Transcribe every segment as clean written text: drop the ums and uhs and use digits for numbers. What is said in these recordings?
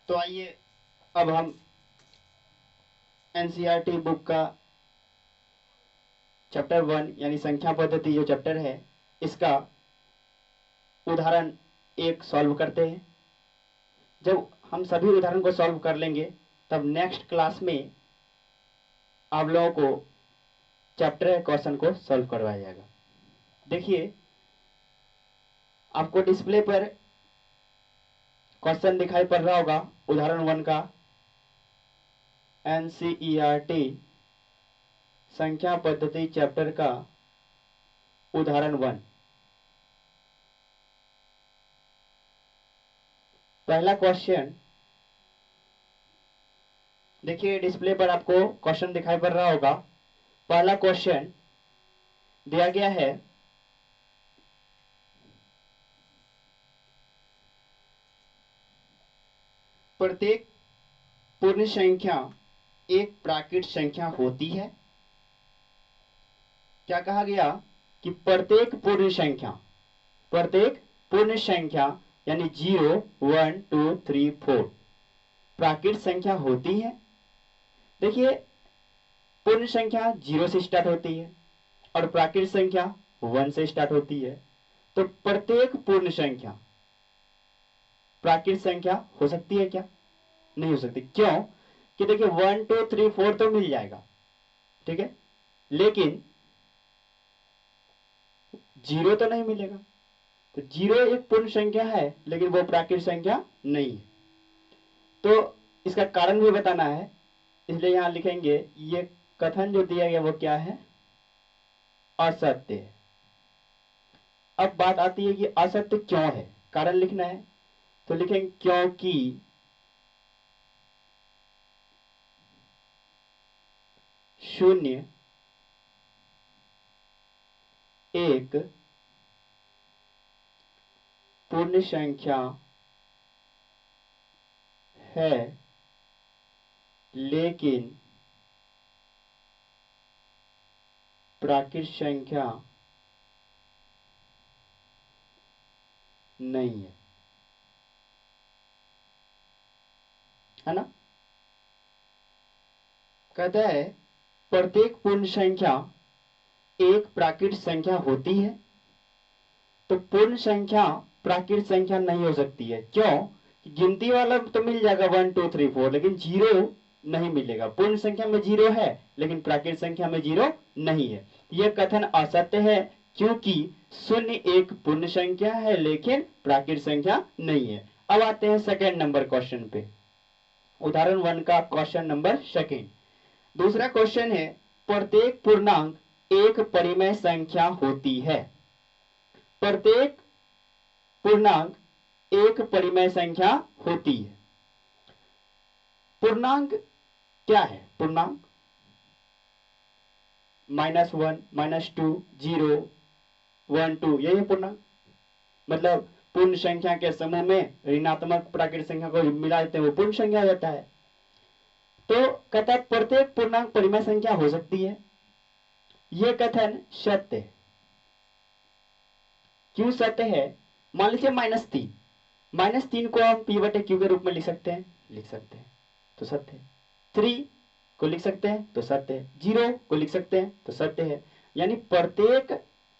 तो आइए अब हम एनसीईआरटी बुक का चैप्टर 1 यानी संख्या पद्धति जो चैप्टर है इसका उदाहरण 1 सॉल्व करते हैं। जब हम सभी उदाहरण को सॉल्व कर लेंगे तब नेक्स्ट क्लास में आप लोगों को चैप्टर या क्वेश्चन को सॉल्व करवाया जाएगा। देखिए आपको डिस्प्ले पर क्वेश्चन दिखाई पड़ रहा होगा उदाहरण 1 का, एनसीईआरटी संख्या पद्धति चैप्टर का उदाहरण 1। पहला क्वेश्चन देखिए डिस्प्ले पर आपको क्वेश्चन दिखाई पड़ रहा होगा। पहला क्वेश्चन दिया गया है, प्रत्येक पूर्ण संख्या एक प्राकृत संख्या होती है। क्या कहा गया कि प्रत्येक पूर्ण संख्या यानी 0 1 2 3 4 प्राकृत संख्या होती है। देखिए पूर्ण संख्या 0 से स्टार्ट होती है और प्राकृत संख्या 1 से स्टार्ट होती है। तो प्रत्येक पूर्ण संख्या प्राकृत संख्या हो सकती है क्या? नहीं हो सकती। क्यों? कि देखिए 1 2 3 4 तो मिल जाएगा, ठीक है, लेकिन 0 तो नहीं मिलेगा। तो 0 एक पूर्ण संख्या है लेकिन वो प्राकृत संख्या नहीं है। तो इसका कारण भी बताना है, इसलिए यहां लिखेंगे ये कथन जो दिया गया वो क्या है? असत्य है। अब बात आती है कि असत्य क्यों है, कारण लिखना है। तो लिखेंगे क्योंकि शून्य एक पूर्ण संख्या है लेकिन प्राकृत संख्या नहीं है ना? कहता है प्रत्येक पूर्ण संख्या एक प्राकृत संख्या होती है। तो पूर्ण संख्या प्राकृत संख्या नहीं हो सकती है। क्यों? गिनती वाला तो मिल जाएगा 1 2 3 4, लेकिन 0 नहीं मिलेगा। पूर्ण संख्या में 0 है लेकिन प्राकृत संख्या में 0 नहीं है। यह कथन असत्य है क्योंकि शून्य एक पूर्ण संख्या है लेकिन प्राकृत संख्या नहीं है। अब आते हैं सेकेंड नंबर क्वेश्चन पे, उदाहरण 1 का क्वेश्चन नंबर सेकेंड। दूसरा क्वेश्चन है, प्रत्येक पूर्णांक एक परिमेय संख्या होती है। प्रत्येक पूर्णांक एक परिमेय संख्या होती है। पूर्णांक क्या है? पूर्णांक -1 -2 0 1 2 यही है पूर्णांक। मतलब पूर्ण संख्या के समूह में ऋणात्मक प्राकृत संख्या को मिला देते हैं वो पूर्ण संख्या हो जाता है। तो कहता है प्रत्येक पूर्णांक परिमेय संख्या हो सकती है। यह कथन सत्य है। क्यों सत्य है? मान लीजिए -3 को हम p बटे q के रूप में लिख सकते हैं, तो सत्य है। 3 को लिख सकते हैं तो सत्य है। 0 को लिख सकते हैं तो सत्य है। यानी प्रत्येक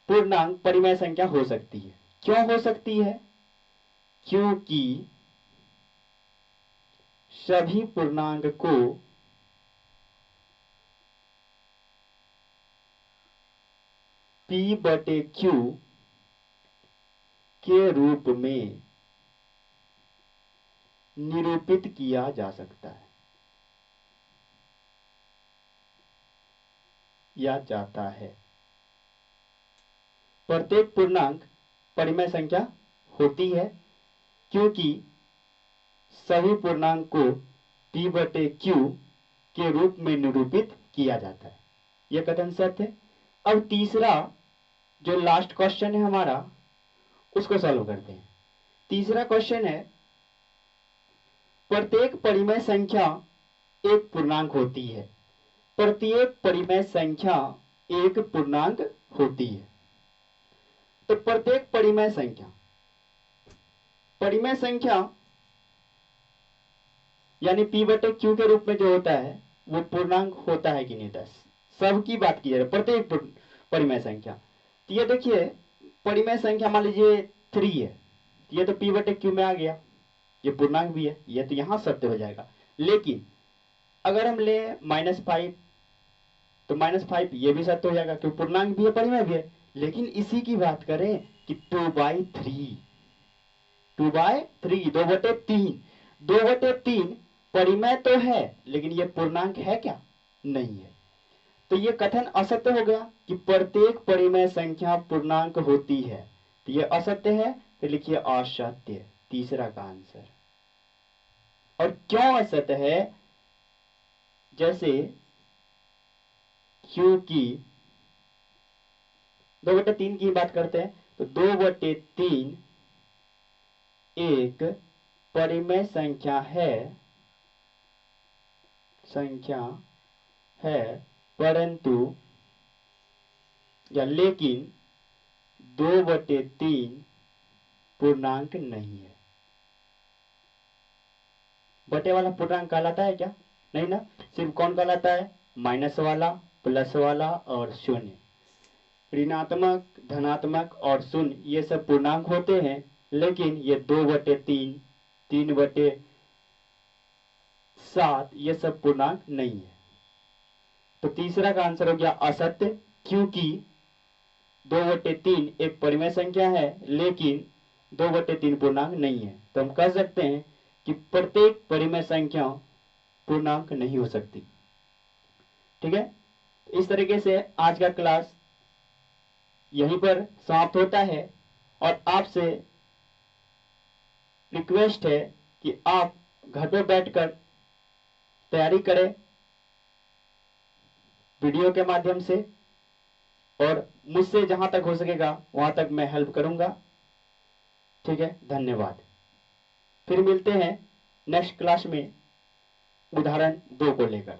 पूर्णांक परिमेय संख्या हो सकती है। क्यों हो सकती है? क्योंकि सभी पूर्णांक को p बटे q के रूप में निरूपित किया जा सकता है या जाता है। प्रत्येक पूर्णांक परिमेय संख्या होती है क्योंकि सभी पूर्णांक को p बटे q के रूप में निरूपित किया जाता है। यह कथन सत्य है। अब तीसरा जो लास्ट क्वेश्चन है हमारा उसको सॉल्व करते हैं। तीसरा क्वेश्चन है, प्रत्येक परिमेय संख्या एक पूर्णांक होती है। प्रत्येक परिमेय संख्या एक पूर्णांक होती है। तो प्रत्येक परिमेय संख्या यानी p बटे q के रूप में जो होता है वो पूर्णांक होता है कि नहीं 10। सबकी बात की जा रही है, प्रत्येक परिमेय संख्या। तो ये देखिए परिमेय संख्या मान लीजिए 3 है, तो ये तो p बटे q में आ गया, ये पूर्णांक भी है, ये तो यहां सत्य हो जाएगा। लेकिन अगर हम ले -5 तो -5 ये भी सत्य हो जाएगा क्योंकि पूर्णांक भी है परिमेय भी है। लेकिन इसी की बात करें कि 2/3, 2/3, 2/3, 2/3 परिमेय तो है लेकिन ये पूर्णांक है क्या? नहीं है। तो ये कथन असत्य हो गया कि प्रत्येक परिमेय संख्या पूर्णांक होती है, तो ये असत्य है, तो लिखिए असत्य, तीसरा का आंसर। और क्यों असत्य है? जैसे क्योंकि 2/3 की बात करते हैं तो 2/3 एक परिमेय संख्या है परंतु या लेकिन 2/3 पूर्णांक नहीं है। बटे वाला पूर्णांक कहलाता है क्या? नहीं ना, सिर्फ कौन कहलाता है? माइनस वाला, प्लस वाला और शून्य। ऋणात्मक, धनात्मक और शून्य ये सब पूर्णांक होते हैं, लेकिन ये 2/3, 3/7 ये सब पूर्णांक नहीं है। तो तीसरा का आंसर हो गया असत्य, क्योंकि 2/3 एक परिमेय संख्या है लेकिन 2/3 पूर्णांक नहीं है। तो हम कह सकते हैं कि प्रत्येक परिमेय संख्या पूर्णांक नहीं हो सकती। ठीक है, इस तरीके से आज का क्लास यहीं पर समाप्त होता है और आपसे रिक्वेस्ट है कि आप घर पर बैठकर तैयारी करें वीडियो के माध्यम से, और मुझसे जहां तक हो सकेगा वहां तक मैं हेल्प करूंगा। ठीक है, धन्यवाद। फिर मिलते हैं नेक्स्ट क्लास में उदाहरण 2 को लेकर।